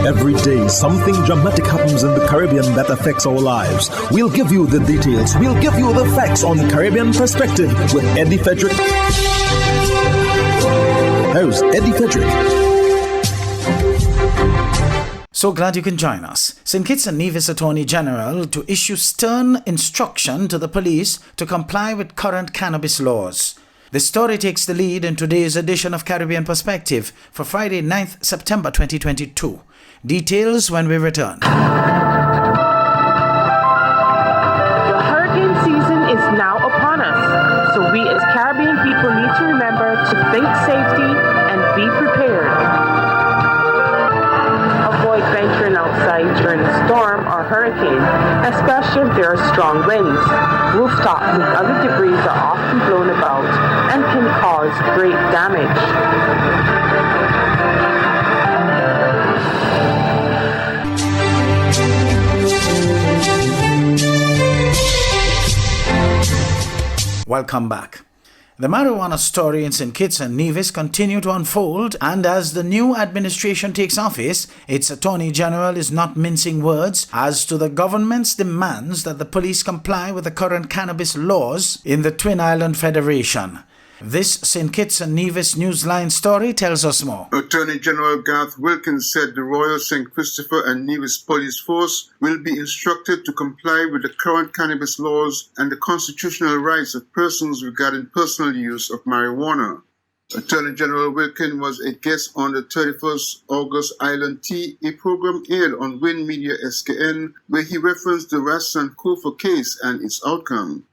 Every day, something dramatic happens in the Caribbean that affects our lives. We'll give you the details. We'll give you the facts on Caribbean Perspective with Eddie Frederick. Here's Eddie Frederick. So glad you can join us. St. Kitts and Nevis Attorney General to issue stern instruction to the police to comply with current cannabis laws. The story takes the lead in today's edition of Caribbean Perspective for Friday, 9th September 2022. Details when we return. The hurricane season is now upon us, so we as Caribbean people need to remember to think safety and be prepared. Avoid venturing outside during a storm or hurricane, especially if there are strong winds. Rooftops and other debris are often blown about and can cause great damage. Welcome back. The marijuana story in St. Kitts and Nevis continue to unfold, and as the new administration takes office, its Attorney General is not mincing words as to the government's demands that the police comply with the current cannabis laws in the Twin Island Federation. This St. Kitts and Nevis Newsline story tells us more. Attorney General Garth Wilkins said the Royal St. Christopher and Nevis Police Force will be instructed to comply with the current cannabis laws and the constitutional rights of persons regarding personal use of marijuana. Attorney General Wilkins was a guest on the 31st August Island Tea, a program aired on Win Media SKN, where he referenced the Ras Sankofa case and its outcome.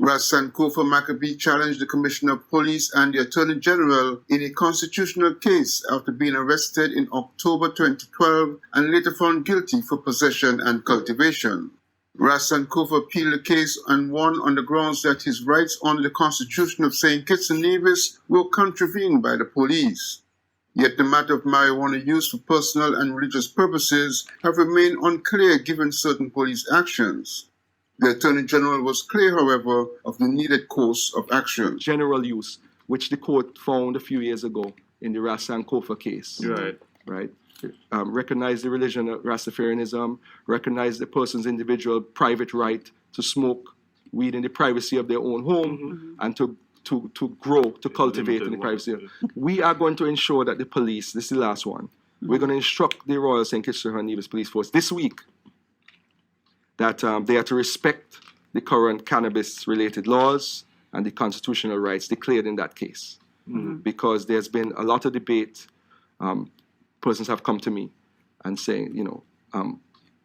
Ras Sankofa Maccabee challenged the Commissioner of Police and the Attorney General in a constitutional case after being arrested in October 2012 and later found guilty for possession and cultivation. Ras Sankofa appealed the case and won on the grounds that his rights under the Constitution of St. Kitts and Nevis were contravened by the police. Yet the matter of marijuana use for personal and religious purposes have remained unclear given certain police actions. The Attorney General was clear, however, of the needed course of action. General use, which the court found a few years ago in the Ras Sankofa case. Right. Recognize the religion of Rastafarianism, recognize the person's individual private right to smoke weed in the privacy of their own home and to grow, to cultivate in the privacy. We are going to ensure that the police, this is the last one, we're going to instruct the Royal St. Kitts and Nevis Police Force this week that they are to respect the current cannabis-related laws and the constitutional rights declared in that case. Because there's been a lot of debate. Persons have come to me and saying,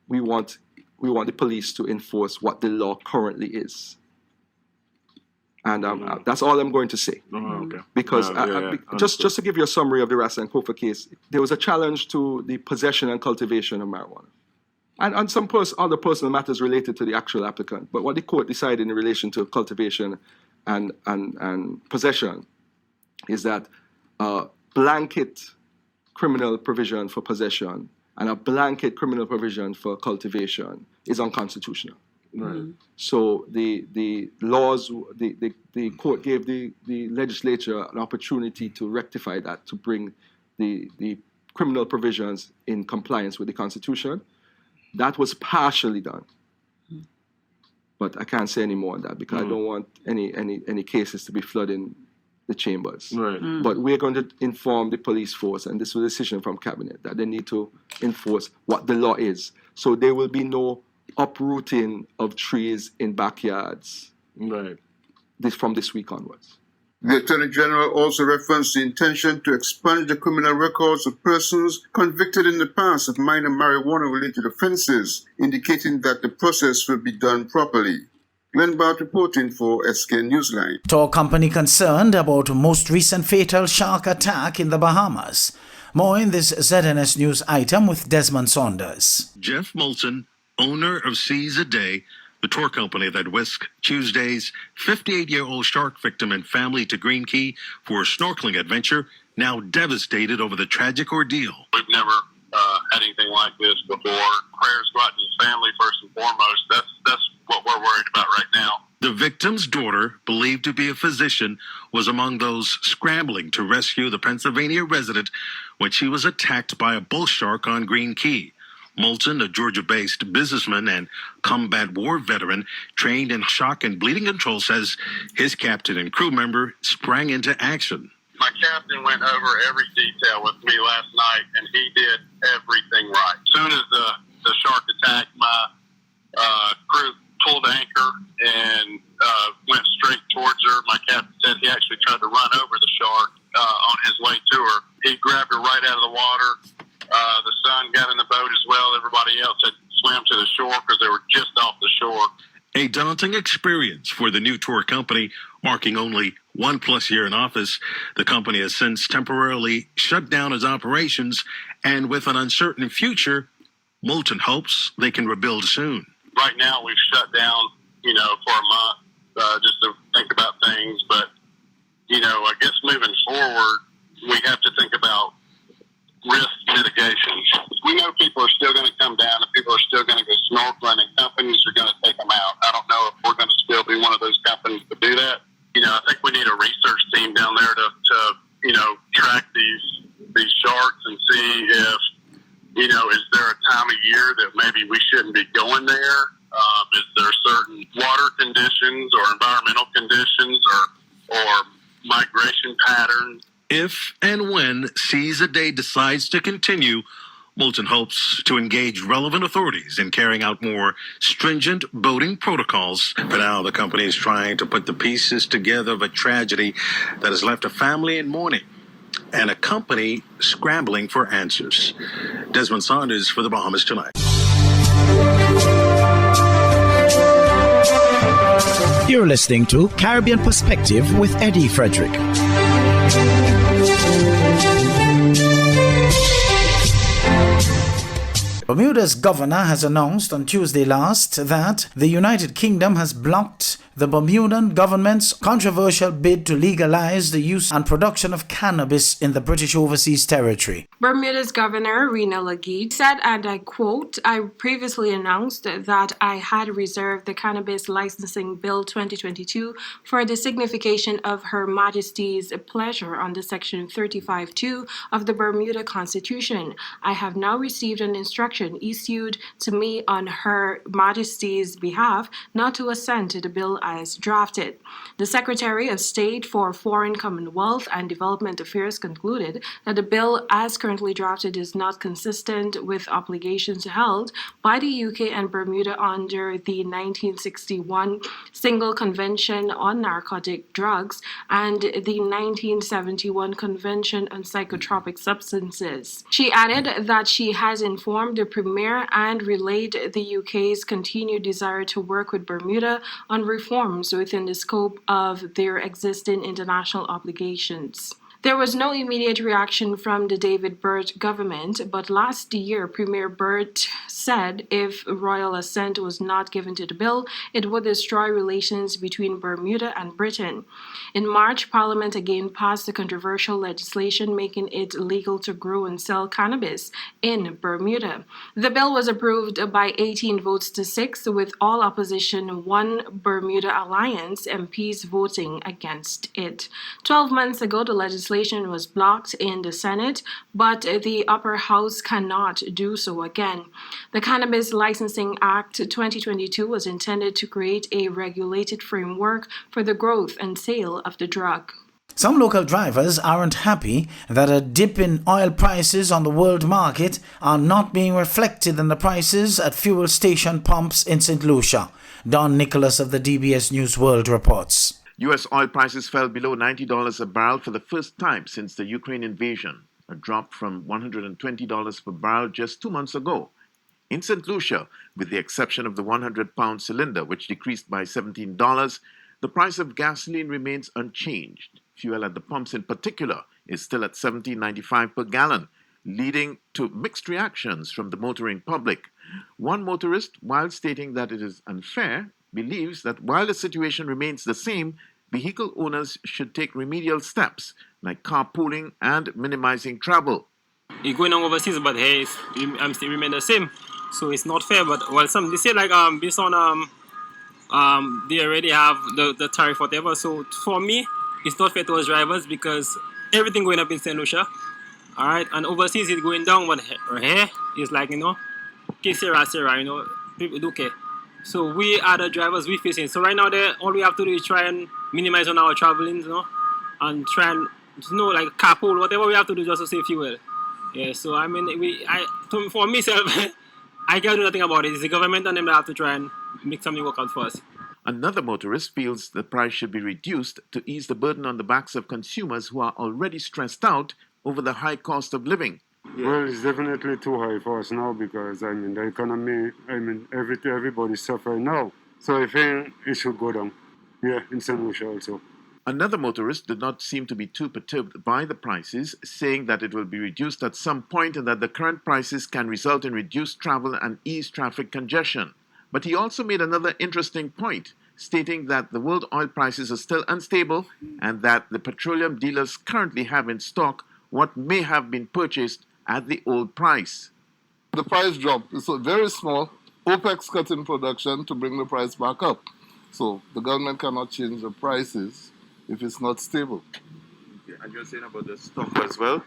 we want the police to enforce what the law currently is. And that's all I'm going to say. Because just to give you a summary of the Ras Sankofa case, there was a challenge to the possession and cultivation of marijuana. And some other personal matters related to the actual applicant. But what the court decided in relation to cultivation and possession is that blanket criminal provision for possession and a blanket criminal provision for cultivation is unconstitutional. So the laws, the court gave the legislature an opportunity to rectify that, to bring the criminal provisions in compliance with the Constitution. That was partially done, but I can't say any more on that because I don't want any cases to be flooding the chambers. But we're going to inform the police force, and this was a decision from cabinet, that they need to enforce what the law is. So there will be no uprooting of trees in backyards. From this week onwards. The Attorney General also referenced the intention to expunge the criminal records of persons convicted in the past of minor marijuana-related offences, indicating that the process will be done properly. Glenn Bart reporting for SK Newsline. Tour company concerned about most recent fatal shark attack in the Bahamas. More in this ZNS News item with Desmond Saunders. Jeff Moulton, owner of Seas a Day, the tour company that whisked Tuesday's 58-year-old shark victim and family to Green Key for a snorkeling adventure, now devastated over the tragic ordeal. We've never had anything like this before. Prayers go out to his family first and foremost. That's what we're worried about right now. The victim's daughter, believed to be a physician, was among those scrambling to rescue the Pennsylvania resident when she was attacked by a bull shark on Green Key. Moulton, a Georgia-based businessman and combat war veteran trained in shock and bleeding control, says his captain and crew member sprang into action. My captain went over every detail with me last night, and he did everything right. As soon as the shark attacked, my crew pulled anchor and went straight towards her. My captain said he actually tried to run over the shark on his way to her. He grabbed her right out of the water. The son got in the boat as well. Everybody else had swam to the shore because they were just off the shore. A daunting experience for the new tour company, marking only 1+ year in office. The company has since temporarily shut down its operations, and with an uncertain future, Moulton hopes they can rebuild soon. Right now, we've shut down, for a month just to think about things. But, I guess moving forward, we have to think about risk mitigation. We know people are still going to come down and people are still going to go snorkeling and companies are going to take them out. I don't know if we're going to still be one of those companies to do that. I think we need a research team down there to track these sharks and see if, is there a time of year that maybe we shouldn't be going there? Is there certain water conditions or environmental conditions or migration patterns? If and when Seize a Day decides to continue, Moulton hopes to engage relevant authorities in carrying out more stringent boating protocols. For now, the company is trying to put the pieces together of a tragedy that has left a family in mourning and a company scrambling for answers. Desmond Saunders for the Bahamas Tonight. You're listening to Caribbean Perspective with Eddie Frederick. Bermuda's governor has announced on Tuesday last that the United Kingdom has blocked the Bermudan government's controversial bid to legalize the use and production of cannabis in the British Overseas Territory. Bermuda's governor, Rena Laguide, said, and I quote, "I previously announced that I had reserved the Cannabis Licensing Bill 2022 for the signification of Her Majesty's pleasure under Section 35(2) of the Bermuda Constitution. I have now received an instruction issued to me on Her Majesty's behalf not to assent to the bill as drafted." The Secretary of State for Foreign Commonwealth and Development Affairs concluded that the bill as currently drafted is not consistent with obligations held by the UK and Bermuda under the 1961 Single Convention on Narcotic Drugs and the 1971 Convention on Psychotropic Substances. She added that she has informed the Premier and relayed the UK's continued desire to work with Bermuda on reforms within the scope of their existing international obligations. There was no immediate reaction from the David Burt government, but last year Premier Burt said if royal assent was not given to the bill, it would destroy relations between Bermuda and Britain. In March, Parliament again passed the controversial legislation making it legal to grow and sell cannabis in Bermuda. The bill was approved by 18 votes to 6, with all opposition One Bermuda Alliance MPs voting against it. 12 months ago, the legislation was blocked in the Senate, but the upper house cannot do so again. The Cannabis Licensing Act 2022 was intended to create a regulated framework for the growth and sale of the drug. Some local drivers aren't happy that a dip in oil prices on the world market are not being reflected in the prices at fuel station pumps in St. Lucia. Don Nicholas of the DBS News World reports. U.S. oil prices fell below $90 a barrel for the first time since the Ukraine invasion, a drop from $120 per barrel just 2 months ago. In St. Lucia, with the exception of the 100-pound cylinder, which decreased by $17, the price of gasoline remains unchanged. Fuel at the pumps in particular is still at $17.95 per gallon, leading to mixed reactions from the motoring public. One motorist, while stating that it is unfair, believes that while the situation remains the same, vehicle owners should take remedial steps like carpooling and minimizing travel. You're going on overseas, but hey, I'm still remain the same. So it's not fair. But well, some they say like based on they already have the tariff, whatever. So for me, it's not fair to us drivers because everything going up in St. Lucia. All right, and overseas it's going down, but here it's like, Sierra, people do care. So we are the drivers we facing. So right now, all we have to do is try and minimize on our traveling, and try and, like carpool, whatever we have to do just to save fuel. Yeah, so I mean, for myself, I can't do nothing about it. It's the government and them that have to try and make something work out for us. Another motorist feels the price should be reduced to ease the burden on the backs of consumers who are already stressed out over the high cost of living. Well, it's definitely too high for us now because, the economy, everybody's suffering now. So I think it should go down. Yeah, in St. Lucia also. Another motorist did not seem to be too perturbed by the prices, saying that it will be reduced at some point and that the current prices can result in reduced travel and ease traffic congestion. But he also made another interesting point, stating that the world oil prices are still unstable and that the petroleum dealers currently have in stock what may have been purchased at the old price. The price drop is very small. OPEC's cutting production to bring the price back up. So the government cannot change the prices if it's not stable. Okay. And you're saying about the stock as well?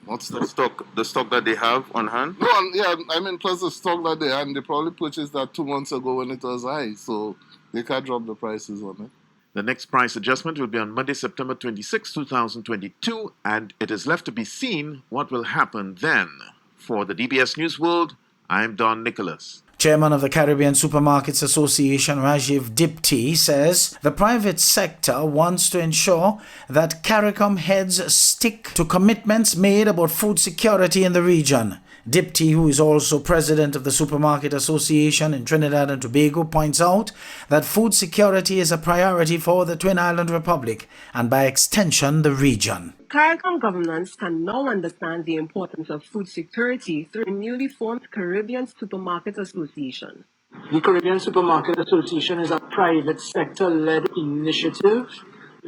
What's the stock? The stock that they have on hand? No, plus the stock that they had, they probably purchased that 2 months ago when it was high, so they can't drop the prices on it. The next price adjustment will be on Monday, September 26, 2022, and it is left to be seen what will happen then. For the DBS News World, I'm Don Nicholas. Chairman of the Caribbean Supermarkets Association, Rajiv Dipti, says the private sector wants to ensure that CARICOM heads stick to commitments made about food security in the region. Dipti, who is also president of the Supermarket Association in Trinidad and Tobago, points out that food security is a priority for the Twin Island Republic and by extension the region. CARICOM governments can now understand the importance of food security through a newly formed Caribbean Supermarket Association. The Caribbean Supermarket Association is a private sector-led initiative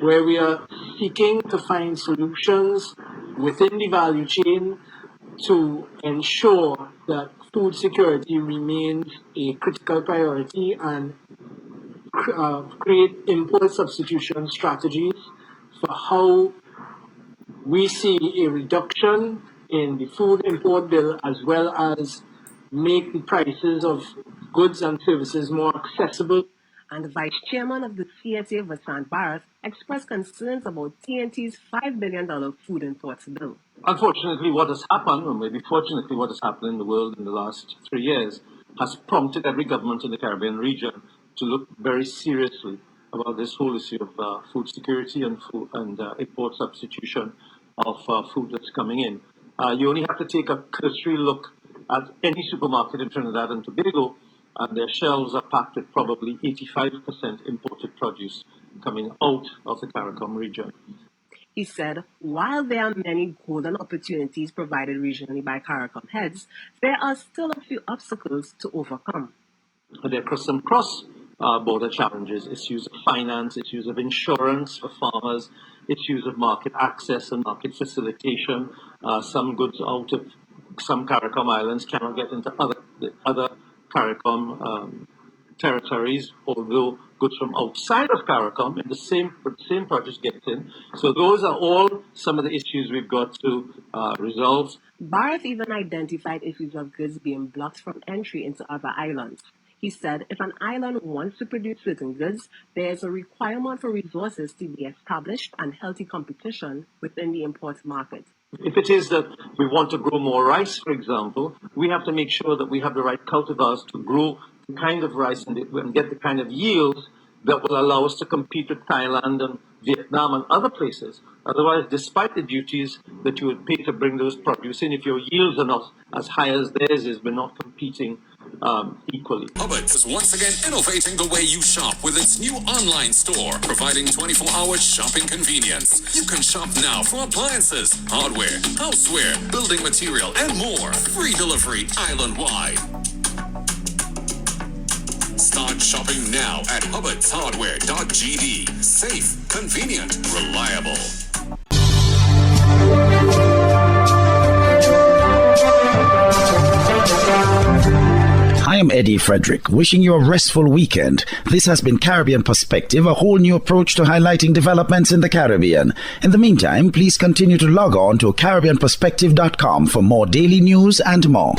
where we are seeking to find solutions within the value chain to ensure that food security remains a critical priority and create import substitution strategies for how we see a reduction in the food import bill as well as make the prices of goods and services more accessible. And the vice chairman of the CSA, Vasant Bharat, expressed concerns about TNT's $5 billion food imports bill. Unfortunately, what has happened, or maybe fortunately what has happened in the world in the last 3 years, has prompted every government in the Caribbean region to look very seriously about this whole issue of food security and import substitution of food that's coming in. You only have to take a cursory look at any supermarket in Trinidad and Tobago, and their shelves are packed with probably 85% imported produce coming out of the CARICOM region. He said, while there are many golden opportunities provided regionally by CARICOM heads, there are still a few obstacles to overcome. There are some cross-border challenges, issues of finance, issues of insurance for farmers, issues of market access and market facilitation. Some goods out of some CARICOM islands cannot get into other CARICOM territories, although goods from outside of CARICOM in the same project get in. So those are all some of the issues we've got to resolve. Bharat even identified issues of goods being blocked from entry into other islands. He said if an island wants to produce certain goods, there is a requirement for resources to be established and healthy competition within the import market. If it is that we want to grow more rice, for example, we have to make sure that we have the right cultivars to grow the kind of rice and get the kind of yields that will allow us to compete with Thailand and Vietnam and other places. Otherwise, despite the duties that you would pay to bring those produce in, if your yields are not as high as theirs is, we're not competing equally. Hubbard is once again innovating the way you shop with its new online store, providing 24-hour shopping convenience. You can shop now for appliances, hardware, houseware, building material, and more. Free delivery island-wide. Start shopping now at hubbardshardware.gd. Safe, convenient, reliable. I am Eddie Frederick, wishing you a restful weekend. This has been Caribbean Perspective, a whole new approach to highlighting developments in the Caribbean. In the meantime, please continue to log on to CaribbeanPerspective.com for more daily news and more.